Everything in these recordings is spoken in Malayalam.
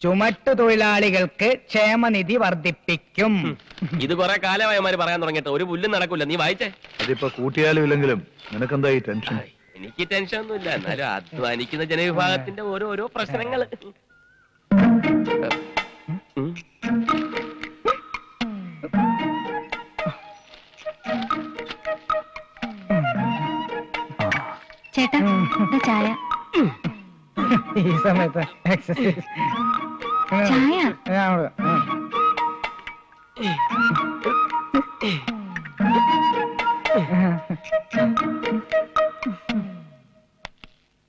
ചുമട്ടുതൊഴിലാളികൾക്ക് ക്ഷേമനിധി വർദ്ധിപ്പിക്കും. ഇത് കുറെ കാലമായമാര് പറയാൻ തുടങ്ങിയിട്ട് ഒരു പുല്ലും നടക്കൂല. നീ വായിച്ചേ. അതിപ്പോ കൂട്ടിയാലും ഇല്ലെങ്കിലും നിനക്കെന്താ ഈ ടെൻഷൻ? എനിക്ക് ടെൻഷൻ ഒന്നുമില്ല, എന്നാലും അധ്വാനിക്കുന്ന ജനവിഭാഗത്തിന്റെ ഓരോ പ്രശ്നങ്ങൾ. ചേട്ടാ ചായ. ഈ സമയത്ത് എക്സസൈസ് ചായ.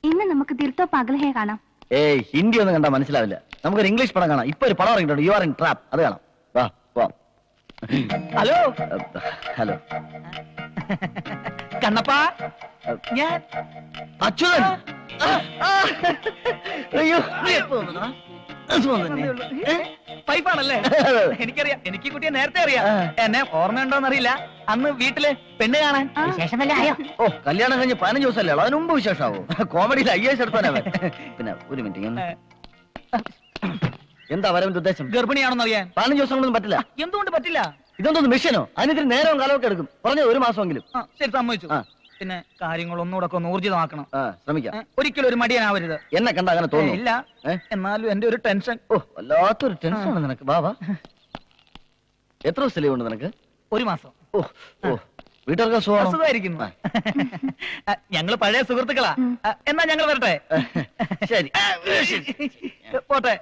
ഇന്ന് നമുക്ക് ദിൽത്തോ പഗൽഹേ കാണാം. ഏയ് ഹിന്ദി ഒന്നും കണ്ടാ മനസ്സിലാവില്ല. നമുക്കൊരു ഇംഗ്ലീഷ് പടം കാണാം. ഇപ്പൊ ഒരു പടം ഇറങ്ങിയിട്ടുണ്ട്, യു ആർ ഇൻ ട്രാപ്പ്. അത് കാണാം. വാ വാ. ഹലോ ഹലോ കണ്ണപ്പാ, ഞാൻ അച്യുതൻ. അയ്യോ പൈപ്പാണല്ലേ? എനിക്കറിയാം, എനിക്ക് ഈ കുട്ടിയെ നേരത്തെ അറിയാം. എന്നെ ഓർമ്മയുണ്ടോന്നറിയില്ല. അന്ന് വീട്ടില് പെണ്ണ് കാണാൻ വിശേഷമല്ലേ ആയോ? ഓ കല്യാണം കഴിഞ്ഞ് 15 ദിവസമല്ലേ ഉള്ളൂ, അതിന് മുമ്പ് വിശേഷമാവോ? കോമഡിയിൽ IAS എടുത്താനവൻ. പിന്നെ ഒരു മിനിറ്റ്, എന്താ വരവിന്റെ ഉദ്ദേശം? ഗർഭിണിയാണെന്ന് അറിയാൻ. 15 ദിവസം കൊണ്ടൊന്നും പറ്റില്ല. എന്തുകൊണ്ട് പറ്റില്ല? ഇതൊന്നും മിഷനോ? അതിനിത്തിരി നേരവും കാലമൊക്കെ എടുക്കും. പറഞ്ഞത് 1 മാസമെങ്കിലും. ശരി, സമ്മതിച്ചു. പിന്നെ കാര്യങ്ങൾ ഒന്നുകൂടെ ഒന്ന് ഊർജിതമാക്കണം. ശ്രമിക്കാം. ഒരിക്കലും ഒരു മടിയനാവരുത്. എന്നെ കണ്ട അങ്ങനെ തോന്നുന്നു? ഇല്ല, എന്നാലും എന്റെ ഒരു ടെൻഷൻ. ഓ വല്ലാത്തൊരു ടെൻഷനാണ് നിനക്ക്. ബാബാ, എത്ര ദിവസം ലീവ് ഉണ്ട് നിനക്ക്? 1 മാസം. ഓ ഓ വീട്ടുകാർക്ക് സുഖമായിരിക്കുന്നു. ഞങ്ങള് പഴയ സുഹൃത്തുക്കളാ. എന്നാ ഞങ്ങൾ വരട്ടെ? ശരി പോട്ടെ.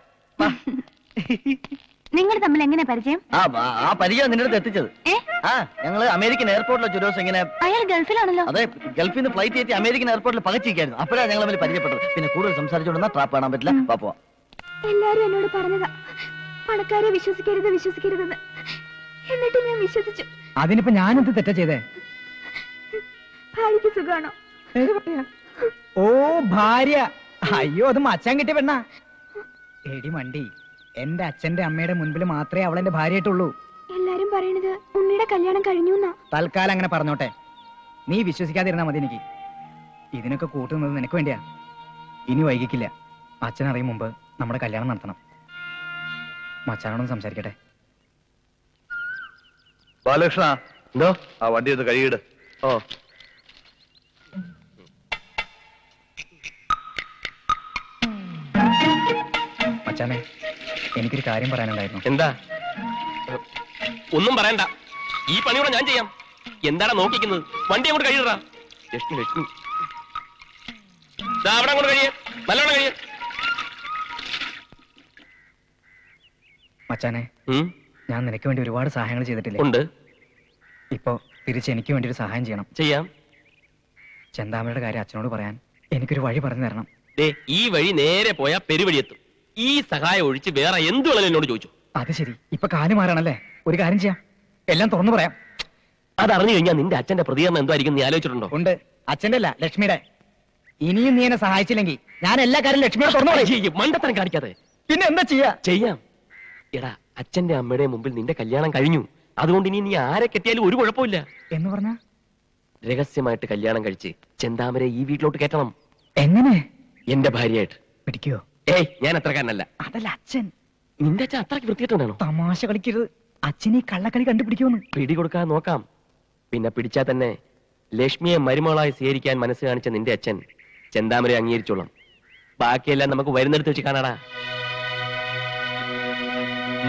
നിങ്ങൾ തമ്മിൽ എങ്ങനെ പരിചയം? ആ പരിചയം നിന്റെ അടുത്ത് എത്തിച്ചത്. ഞങ്ങള് അമേരിക്കൻ എയർപോർട്ടിൽ ഒരു ദിവസം ഇങ്ങനെ. അയാൾ ഗൾഫിലാണല്ലോ. അതെ, ഗൾഫിൽ നിന്ന് ഫ്ലൈറ്റ് കയറ്റി അമേരിക്കൻ എയർപോർട്ടിൽ പകച്ചിരിക്കായിരുന്നു. അപ്പോഴാണ് ഞങ്ങൾ തമ്മിൽ പരിചയപ്പെട്ടത്. പിന്നെ കൂടുതൽ സംസാരിച്ചുകൊണ്ടെന്നാ ട്രാപ്പ് കാണാൻ പറ്റില്ല. പാപ്പോ എല്ലാരും എന്നോട് പറഞ്ഞതാ പണക്കാരെ വിശ്വസിക്കരുതെന്ന്. എന്നിട്ട് ഞാൻ വിശ്വസിച്ചു. അതിനിപ്പോ ഞാനെന്ത് തെറ്റാ ചെയ്തേ? ഭാര്യക്ക് സുഖാണോ? ഓ ഭാര്യ. അയ്യോ, അത് മച്ചാൻ കിട്ടിയ പെണ്ണാ. എടി മണ്ടി, എന്റെ അച്ഛന്റെ അമ്മയുടെ മുൻപിൽ മാത്രമേ അവളെന്റെ ഭാര്യയായിട്ടുള്ളൂ. എല്ലാരും പറയണത് ഉണ്ണിയുടെ കല്യാണം കഴിഞ്ഞു. തൽക്കാലം അങ്ങനെ പറഞ്ഞോട്ടെ. നീ വിശ്വസിക്കാതിരുന്നാ മതി. എനിക്ക് ഇതിനൊക്കെ കൂട്ടുന്നത് നിനക്ക് വേണ്ടിയാ. ഇനി വൈകിക്കില്ല. അച്ഛൻ അറിയും മുമ്പ് നമ്മുടെ കല്യാണം നടത്തണം. മച്ചാനോടൊന്ന് സംസാരിക്കട്ടെ. ബാലകൃഷ്ണ, എന്തോ ആ വണ്ടി ഒന്ന് കഴുകിയിട്. ഓ മച്ചാനെ, എനിക്കൊരു കാര്യം പറയാനുണ്ടായിരുന്നു. എന്താ? ഒന്നും പറയണ്ട, ഈ പണിയോടെ ഞാൻ ചെയ്യാം. എന്താണ് നോക്കിക്കുന്നത്? വണ്ടി അങ്ങോട്ട് കഴിയടാ. ലക്ഷ്മി അവിടെ അങ്ങോട്ട് കഴിയേ, നല്ലോണം കഴിയേ. മച്ചാനെ, ഞാൻ നിനക്ക് വേണ്ടി ഒരുപാട് സഹായങ്ങൾ ചെയ്തിട്ടില്ലേ? ഉണ്ട്. ഇപ്പൊ തിരിച്ച് എനിക്ക് വേണ്ടി ഒരു സഹായം ചെയ്യണം. ചെയ്യാം. ചെന്താമരയുടെ കാര്യം അച്ഛനോട് പറയാൻ എനിക്കൊരു വഴി പറഞ്ഞു തരണം. ഈ വഴി നേരെ പോയാ പെരുവഴി എത്തും. ഈ സഹായം ഒഴിച്ച് വേറെ എന്ത് വേണമെങ്കിലും എന്നോട് ചോദിച്ചു. അത് ശരി, ഇപ്പൊ കാല് മാറാണല്ലേ? ഒരു കാര്യം ചെയ്യാം, എല്ലാം തുറന്നു പറയാം. അതറിഞ്ഞു കഴിഞ്ഞാൽ നിന്റെ അച്ഛന്റെ പ്രതികരണം എന്തായിരിക്കും നീ ആലോചിച്ചിട്ടുണ്ടോ? ഉണ്ട്. അച്ഛന്റെ അല്ല, ലക്ഷ്മിയുടെ. ഇനിയും നീ എന്നെ സഹായിച്ചില്ലെങ്കിൽ ഞാൻ എല്ലാ കാര്യം ലക്ഷ്മിയുടെ തുറന്നു പറയും. മണ്ടത്തരം കാണിക്കാതെ. പിന്നെ എന്താ ചെയ്യാം? എടാ, അച്ഛന്റെ അമ്മയുടെ മുമ്പിൽ നിന്റെ കല്യാണം കഴിഞ്ഞു. അതുകൊണ്ട് ഇനി നീ ആരെ കെട്ടിയാലും ഒരു കുഴപ്പമില്ല. എന്ന് പറഞ്ഞ രഹസ്യമായിട്ട് കല്യാണം കഴിച്ച് ചെന്താമരെ ഈ വീട്ടിലോട്ട് കയറ്റണം. എങ്ങനെ? എന്റെ ഭാര്യയായിട്ട്. പിടിക്കോ? ഞാൻ അത്രക്കാരനല്ല. അതല്ല അച്ഛൻ. നിന്റെ അച്ഛൻ അത്രയ്ക്ക് വൃത്തികെട്ടവനാണോ? തമാശ കളിക്കരുത്. അച്ഛൻ ഈ കള്ളക്കളി കണ്ടുപിടിക്കുമെന്ന്. പിടി കൊടുക്കാൻ നോക്കാം. പിന്നെ പിടിച്ചാൽ തന്നെ ലക്ഷ്മിയെ മരുമകളായി സ്വീകരിക്കാൻ മനസ്സ് കാണിച്ച നിന്റെ അച്ഛൻ ചെന്താമരെ അംഗീകരിച്ചോളാം. ബാക്കിയെല്ലാം നമുക്ക് വരുന്നിടത്ത് വെച്ച് കാണാടാ.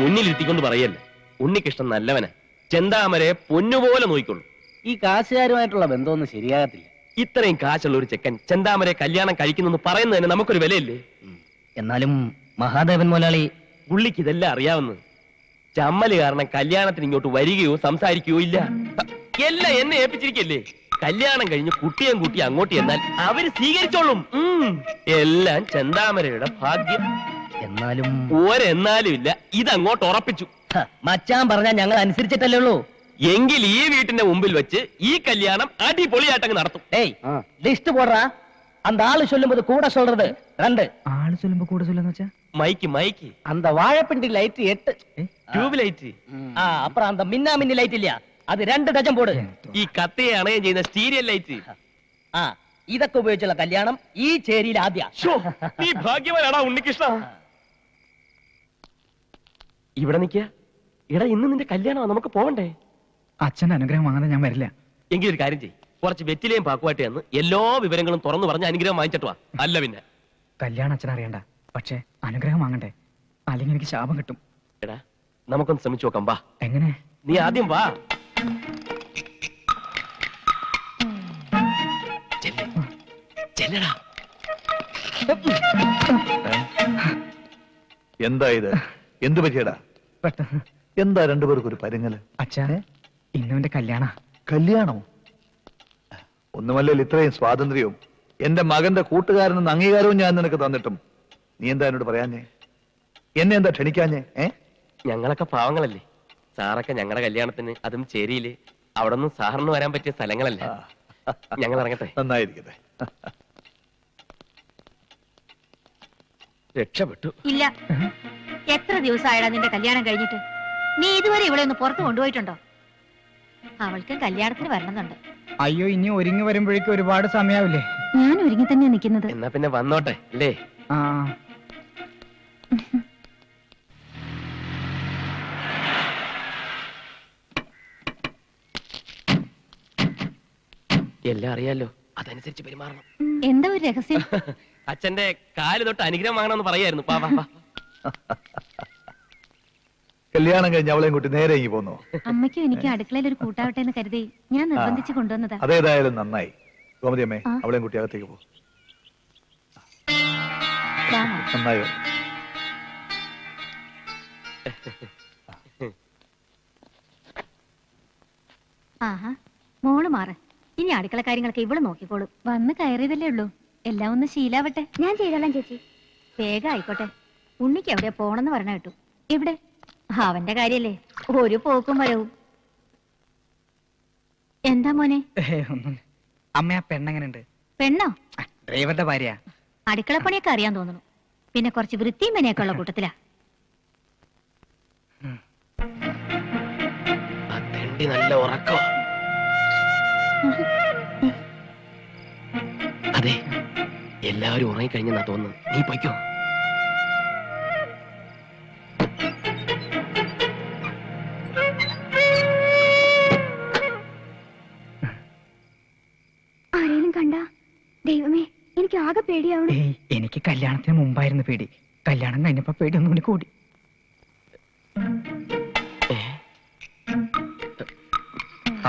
മുന്നിലിരുത്തിക്കൊണ്ട് പറയല്ല, ഉണ്ണികൃഷ്ണൻ നല്ലവനാ. ചെന്താമരെ പൊന്നുപോലെ നോക്കിക്കൊള്ളു. ഈ കാശുകാരുമായിട്ടുള്ള ബന്ധമൊന്നും ശരിയാകത്തില്ല. ഇത്രയും കാശുള്ള ഒരു ചെക്കൻ ചെന്താമരെ കല്യാണം കഴിക്കുന്നു പറയുന്നതിന് നമുക്കൊരു വിലയില്ലേ? എന്നാലും മഹാദേവൻ മുതലാളി പുള്ളിക്ക് ഇതെല്ലാം അറിയാവുന്നത്. ചമ്മല് കാരണം കല്യാണത്തിന് ഇങ്ങോട്ട് വരികയോ സംസാരിക്കുകയോ ഇല്ല. എല്ലാം എന്നെ ഏൽപ്പിച്ചിരിക്കല്ലേ. കല്യാണം കഴിഞ്ഞ് കുട്ടിയും കുട്ടി അങ്ങോട്ട് എന്നാൽ അവര് സ്വീകരിച്ചോളും. എല്ലാം ചെന്താമരയുടെ ഭാഗ്യം. എന്നാലും ഒരെന്നാലും ഇല്ല, ഇതങ്ങോട്ട് ഉറപ്പിച്ചു. മച്ചാൻ പറഞ്ഞാൽ ഞങ്ങൾ അനുസരിച്ചിട്ടല്ലേ ഉള്ളൂ. എങ്കിൽ ഈ വീട്ടിന്റെ മുമ്പിൽ വെച്ച് ഈ കല്യാണം അടിപൊളിയായിട്ടങ്ങ് നടത്തും. ലിസ്റ്റ് പോടാ. அந்த ஆளு சொல்லும்போது கூட சொல்றது 2. ആള് ചൊല്ലുമ്പോ കൂടെ ചൊല്ലെന്ന് വെച്ചാ? മൈക്ക് அந்த வாழைப்பிண்டி லைட் 8. Tube light. அப்புறம் அந்த மின்னா மின்னி லைட் இல்லையா, அது 2 ഡജൻ போடு. ഈ കത്തയെ അണയം ചെയ്യുന്ന സ്റ്റീരിയൽ ലൈറ്റ്. ഇതൊക്കെ ഉപയോഗിച്ചുള്ള കല്യാണം ഈ ചേരിയിൽ ആദ്യ. നീ ഭാഗ്യവാനാടാ ഉണ്ണികൃഷ്ണ. ഇവിടെ നിൽക്കുക. എടാ ഇന്ന് നിന്റെ കല്യാണമാ, നമുക്ക് പോവണ്ടേ? അച്ഛന്റെ അനുഗ്രഹം വാങ്ങാതെ ഞാൻ വരില്ല. എങ്കിൽ ഒരു കാര്യം ചെയ്യും, കുറച്ച് വെറ്റിലേയും പാക്കുമായിട്ട് എന്ന് എല്ലാ വിവരങ്ങളും തുറന്നു പറഞ്ഞ് അനുഗ്രഹം വാങ്ങിച്ചിട്ട് വാ. അല്ല പിന്നെ കല്യാണം അച്ഛൻ അറിയണ്ട, പക്ഷെ അനുഗ്രഹം വാങ്ങണ്ടേ, അല്ലെങ്കിൽ എനിക്ക് ശാപം കിട്ടും. എടാ നമുക്കൊന്ന് ശ്രമിച്ചു നോക്കാം. വാ, എങ്ങനെ? നീ ആദ്യം വാ. ചെല്ലടാ. എന്താ ഇത്? എന്ത് പറ്റിയടാ? പെട്ടെന്ന് എന്താ രണ്ടുപേർക്കും ഒരു പരുങ്ങല്? അച്ഛാ, ഇന്നുവിന്റെ കല്യാണ. കല്യാണമോ? ഒന്നുമല്ലല്ലോ ഇത്രയും സ്വാതന്ത്ര്യവും എന്റെ മകന്റെ കൂട്ടുകാരനെന്ന് അംഗീകാരവും ഞാൻ നിനക്ക് തന്നിട്ടും നീ എന്താ എന്നോട് പറയാഞ്ഞേ? എന്നെ എന്താ ക്ഷണിക്കാഞ്ഞേ? ഞങ്ങളൊക്കെ പാവങ്ങളല്ലേ, സാറൊക്കെ ഞങ്ങളുടെ കല്യാണത്തിന്, അതും ചേരിയില്, അവിടെ ഒന്നും സാറിന് വരാൻ പറ്റിയ സ്ഥലങ്ങളല്ലേ. ഞങ്ങൾ ഇറങ്ങട്ടെ. നന്നായിരിക്കട്ടെ. രക്ഷപ്പെട്ടു. ഇല്ല, എത്ര ദിവസമായടാ നിന്റെ കല്യാണം കഴിഞ്ഞിട്ട്? നീ ഇതുവരെ ഇവിടെ ഒന്ന് പുറത്ത് കൊണ്ടുപോയിട്ടുണ്ടോ? അവൾക്ക് കല്യാണത്തിന് വരണമെന്നുണ്ട്. അയ്യോ, ഇനി ഒരുങ്ങി വരുമ്പോഴേക്കും ഒരുപാട് സമയാവില്ലേ? ഞാൻ ഒരുങ്ങി തന്നെ നിൽക്കുന്നത്. എന്നാ പിന്നെ വന്നോട്ടെ അല്ലേ? ആ, എല്ലാം അറിയാലോ, അതനുസരിച്ച് പെരുമാറണം. എന്താ ഒരു രഹസ്യം? അച്ഛന്റെ കാല് തൊട്ട് അനുഗ്രഹം വാങ്ങണമെന്ന് പറയായിരുന്നു. വാ വാ വാ. കല്യാണം കഴിഞ്ഞ് അവളെയും കൂട്ടി നേരെ ഇങ്ങി പോന്നു. അമ്മയ്ക്കും എനിക്ക് അടുക്കളയിൽ ഒരു കൂട്ടാവട്ടെ എന്ന് കരുതി ഞാൻ നിർബന്ധിച്ച് കൊണ്ടുവന്നതാ. അതേതായാലും നന്നായി. ഗോമതി അമ്മേ, അവളെയും കുട്ടി അകത്തേക്ക് പോ. നന്നായോ? ആഹാ, മോള് മാറ്. ഇനി അടുക്കള കാര്യങ്ങളൊക്കെ ഇവള് നോക്കിക്കോളും. വന്ന് കയറിയതല്ലേ ഉള്ളൂ, എല്ലാം ഒന്ന് ശീലാവട്ടെ. ഞാൻ ചെയ്തോളാം ചേച്ചി. വേഗം ആയിക്കോട്ടെ. ഉണ്ണിക്ക് എവിടെയാ പോണെന്ന് പറഞ്ഞ കേട്ടു. എവിടെ? അവന്റെ കാര്യല്ലേ, ഒരു പോക്കും വരവും. എന്താ മോനെ? ഒന്നും. അമ്മ, ആ പെണ്ണെങ്ങനെയുണ്ട്? പെണ്ണോ? ഡ്രൈവറുടെ ഭാര്യ. അടുക്കളപ്പണിയൊക്കെ അറിയാൻ തോന്നുന്നു. പിന്നെ കുറച്ച് വൃത്തിയും മെനയൊക്കെ ഉള്ള കൂട്ടത്തിലാ. നല്ല ഉറക്കം. അതെ, എല്ലാവരും ഉറങ്ങിക്കഴിഞ്ഞെന്നാ തോന്നുന്നു. നീ പൊയ്ക്കോ. ആരെയും കണ്ട? ദൈവമേ, എനിക്ക് ആകെ പേടിയാവണം. ഏയ്, എനിക്ക് കല്യാണത്തിന് മുമ്പായിരുന്നു പേടി. കല്യാണം കഴിഞ്ഞപ്പോ പേടി ഒന്നും കൂടി കൂടി.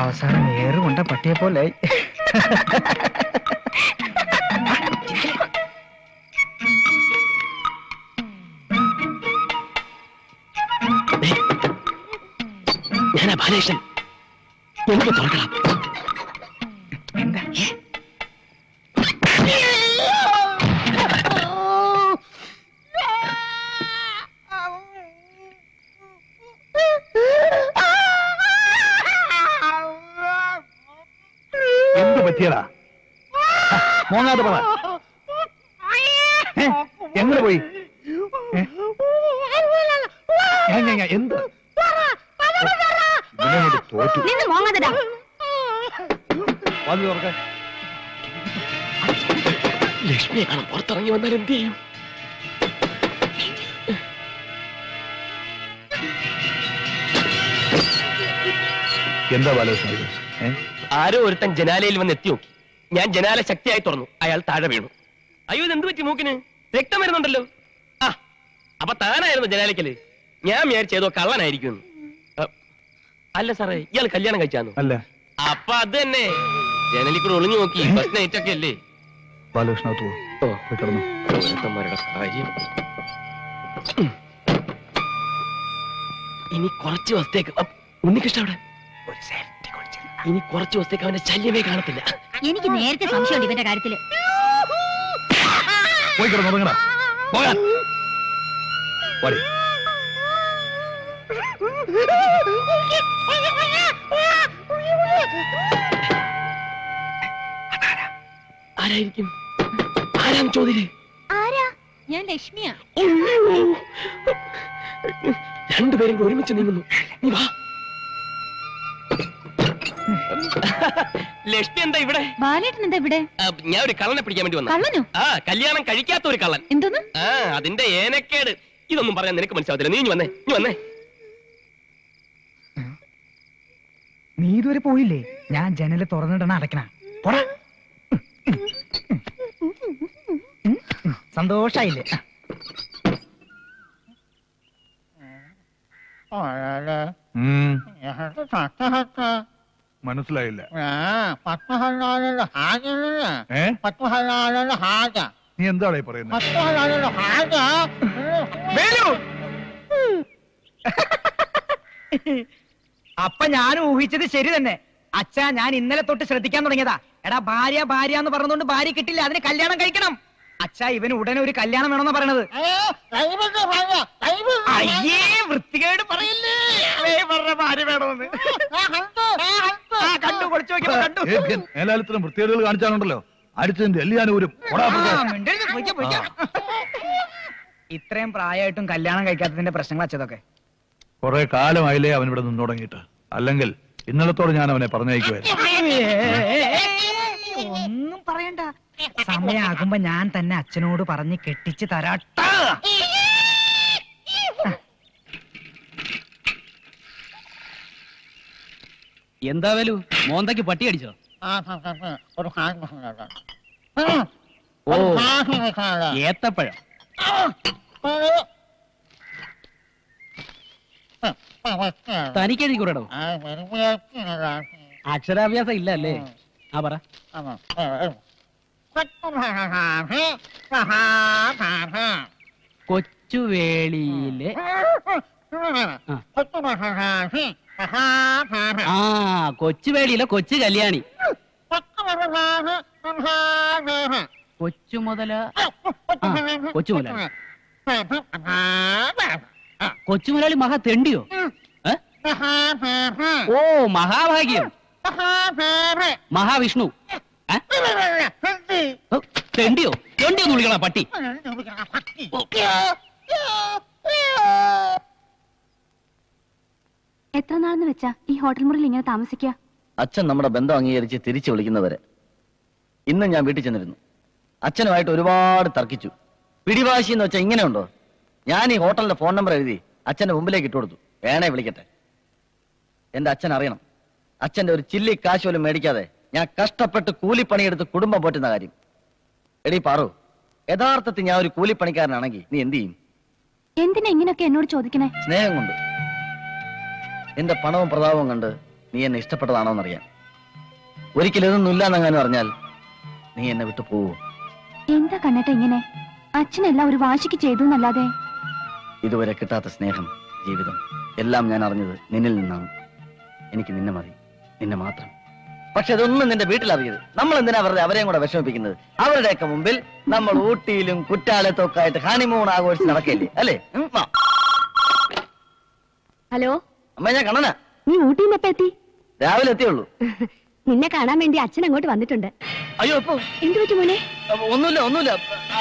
അവസാനം ഏറുകൊണ്ട പട്ടിയെ പോലെ. ഞാനാ ബാലകൃഷ്ണൻ. എനിക്ക് തുറക്കണം. എന്താ? എന്ത് പറ്റിയടാ? മോങ്ങാതെ പറ. എങ്ങനെ പോയി? എന്ത്? തോറ്റു. നിന്ന് മോങ്ങാതെടാ. വന്നു തുറക്കാൻ. ലക്ഷ്മിയെ കാണാൻ പുറത്തിറങ്ങി വന്നാൽ എന്ത് ചെയ്യും? എന്താ ബാലകൃഷ്ണ? ആരോ ഒരുത്തൻ ജനാലയിൽ വന്ന് എത്തി നോക്കി. ഞാൻ ജനാല ശക്തിയായി തുറന്നു. അയാൾ താഴെ വീണു. അയ്യോ, ഇത് എന്ത് പറ്റി? മൂക്കിന് രക്തം വരുന്നുണ്ടല്ലോ. ആ, അപ്പൊ താനായിരുന്നു ജനാലയ്ക്കല്. ഞാൻ വിചാരിച്ചേതോ കള്ളനായിരിക്കും. അല്ല സാറേ, ഇയാൾ കല്യാണം കഴിച്ചാന്നു? അല്ല. അപ്പൊ അത് തന്നെ, ജനലിൽ കൂടെ ഒളിഞ്ഞു നോക്കി. ഫസ്റ്റ് നൈറ്റ് ഒക്കെ അല്ലേ? ബാലകൃഷ്ണ കിടന്നു. ഓരോരുത്തന്മാരുടെ കാര്യം. ഇനി കുറച്ച് ദിവസത്തേക്ക് ഉണ്ണികൃഷ്ണ അവിടെ ഇനി കുറച്ച് ദിവസത്തേക്ക് അവന്റെ ശല്യമേ കാണത്തില്ല. എനിക്ക് നേരത്തെ സംശയമുണ്ട് ഇവന്റെ കാര്യത്തില്. പോയി കിടന്നുറങ്ങടാ. പോകാൻ വാടി. ആരായിരിക്കും? ആരാന്ന് ചോദ്യം. ആരാ? ഞാൻ ലക്ഷ്മിയാ. രണ്ടുപേരും കൂടി ഒരുമിച്ച് നീങ്ങുന്നു. നീ വാ. ലക്ഷ്മി എന്താ ഇവിടെ? ബാലേട്ടൻ എന്താ ഇവിടെ? ഞാൻ ഒരു കള്ളനെ പിടിക്കാൻ വേണ്ടി വന്നു. കള്ളനോ? ആ, കല്യാണം കഴിക്കാത്ത ഒരു കള്ളൻ. എന്തോന്ന്? ആ, അതിന്റെ ഏനക്കേട്. ഇതൊന്നും പറയാൻ നിനക്ക് മനസ്സിലാവത്തില്ല. നീ വന്നേ. നീ ഇതുവരെ പോയില്ലേ? ഞാൻ ജനല് തുറന്നിടണ അടയ്ക്കണ. പോടാ. സന്തോഷായില്ലേ? ഉം, മനസ്സിലായില്ല. ഏ നീ എന്താണ് ഈ പറയുന്നത്? വേലു! അപ്പൊ ഞാൻ ഊഹിച്ചത് ശരി തന്നെ. അച്ഛാ, ഞാൻ ഇന്നലെ തൊട്ട് ശ്രദ്ധിക്കാൻ തുടങ്ങിയതാ. എടാ, ഭാര്യ ഭാര്യ എന്ന് പറഞ്ഞുകൊണ്ട് ഭാര്യ കിട്ടില്ല, അതിന് കല്യാണം കഴിക്കണം. അച്ഛാ, ഇവന് ഉടനെ ഒരു കല്യാണം വേണമെന്നാ പറയണത്. അയ്യേ, വൃത്തികേട് പറയില്ലേ. പറഞ്ഞ ഭാര്യ വേണമെന്ന്. കണ്ടു, പൊളിച്ചു നോക്കിയപ്പോ കണ്ടു. മേലാലത്തിനും വൃത്തികേടുകൾ കാണിച്ചാലുണ്ടല്ലോ, അടിച്ചതിന്റെ എല്ലാവരും ഇത്രയും പ്രായമായിട്ടും കല്യാണം കഴിക്കാത്തതിന്റെ പ്രശ്നങ്ങൾ അച്ഛതൊക്കെ. കുറെ കാലമായില്ലേ അവൻ ഇവിടെ നിന്ന് തുടങ്ങിയിട്ട്. അല്ലെങ്കിൽ ഇന്നലത്തോടെ ഞാൻ അവനെ പറഞ്ഞയക്കുമായിരുന്നു. ഒന്നും പറയണ്ട. സമയാകുമ്പോ ഞാൻ തന്നെ അച്ഛനോട് പറഞ്ഞ് കെട്ടിച്ച് തരാട്ട. എന്താ വേലു, മോന്തയ്ക്ക് പട്ടി അടിച്ചോ? ഓ, ഏത്തപ്പഴം. തനിക്കെഴുതി കൂടോ? അക്ഷരാഭ്യാസം ഇല്ല അല്ലേ? ആ പറ. കൊച്ചുവേളിയിലെ കൊച്ചുവേളിയിലെ കൊച്ചു കല്യാണി. കൊച്ചു മുതല കൊച്ചുമുതലാളി. കൊച്ചുമുതലാളി മഹാ തെണ്ടിയോ? ഓ, മഹാഭാഗ്യം. മഹാവിഷ്ണു. തെണ്ടിയോ? തെണ്ടിയൊന്ന് വിളിക്കണ പട്ടി. എത്ര നാളെന്ന് വെച്ചാ ഈ ഹോട്ടൽ മുറിയിൽ ഇങ്ങനെ താമസിക്കുക? അച്ഛൻ നമ്മുടെ ബന്ധം അംഗീകരിച്ച് തിരിച്ചു വിളിക്കുന്നവരെ. ഇന്ന് ഞാൻ വീട്ടിൽ ചെന്നിരുന്നു. അച്ഛനുമായിട്ട് ഒരുപാട് തർക്കിച്ചു. പിടിവാശി എന്ന് വെച്ചാൽ ഇങ്ങനെയുണ്ടോ? ഞാൻ ഈ ഹോട്ടലിന്റെ ഫോൺ നമ്പർ എഴുതി അച്ഛന്റെ മുമ്പിലേക്ക് ഇട്ടുകൊടുത്തു. വേണേ വിളിക്കട്ടെ. എന്റെ അച്ഛൻ അറിയണം, അച്ഛന്റെ ഒരു ചില്ലി കാശ് പോലും മേടിക്കാതെ ഞാൻ കഷ്ടപ്പെട്ട് കൂലിപ്പണിയെടുത്ത് കുടുംബം പോറ്റുന്ന കാര്യം. എടീ പാറു, യഥാർത്ഥത്തിൽ ഞാൻ ഒരു കൂലിപ്പണിക്കാരനാണെങ്കിൽ നീ എന്ത് ചെയ്യും? എന്തിനാ ഇങ്ങനെയൊക്കെ എന്നോട് ചോദിക്കണേ? സ്നേഹം കൊണ്ട്. എന്റെ പണവും പ്രതാപവും കണ്ട് നീ എന്നെ ഇഷ്ടപ്പെട്ടതാണോന്നറിയാൻ. ഒരിക്കലും ഇതൊന്നുമില്ല എന്നങ്ങനെ പറഞ്ഞാൽ നീ എന്നെ വിട്ടു പോവൂ? എന്താ കണ്ണേട്ട ഇങ്ങനെ? അച്ഛനെല്ലാം ഒരു വാശിക്ക് ചെയ്തു എന്നല്ലാതെ. ഇതുവരെ കിട്ടാത്ത സ്നേഹം, ജീവിതം എല്ലാം ഞാൻ അറിഞ്ഞത് നിന്നിൽ നിന്നാണ്. എനിക്ക് നിന്നെ മതി, നിന്നെ മാത്രം. പക്ഷെ ഇതൊന്നും നിന്റെ വീട്ടിലറിയരുത്. നമ്മൾ എന്തിനാ വെറുതെ അവരെയും കൂടെ വിഷമിപ്പിക്കുന്നത്? അവരുടെയൊക്കെ മുമ്പിൽ നമ്മൾ ഊട്ടിയിലും കുറ്റാലത്തൊക്കെ ആയിട്ട് ഹണിമൂൺ ആഘോഷിച്ച് നടക്കല്ലേ, അല്ലേ? ഹലോ അമ്മ, ഞാൻ കണ്ണനാ. നീ ഊട്ടിന്ന് എപ്പ എത്തി? രാവിലെ എത്തിയുള്ളൂ. നിന്നെ കാണാൻ വേണ്ടി അച്ഛൻ അങ്ങോട്ട് വന്നിട്ടുണ്ട്. അയ്യോ, ഇപ്പൊ എന്തു പറ്റി മോനെ? ഒന്നുമില്ല.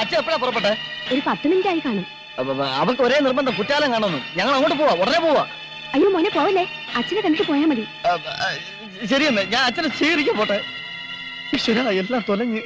അച്ഛൻ എപ്പോഴാ പുറപ്പെട്ടെ? ഒരു 10 മിനിറ്റ് ആയി കാണും. അവർക്ക് ഒരേ നിർബന്ധം, കുറ്റാലം കാണുന്നു. ഞങ്ങൾ അങ്ങോട്ട് പോവാ, ഉടനെ പോവാ. അയ്യോ മോനെ, പോവല്ലേ. അച്ഛനെ കണ്ടിട്ട് പോയാ മതി. ശരിയെന്നെ, ഞാൻ അച്ഛനെ സ്വീകരിക്കാൻ പോട്ടെ. ഈശ്വരാ, എല്ലാം തൊലഞ്ഞ്.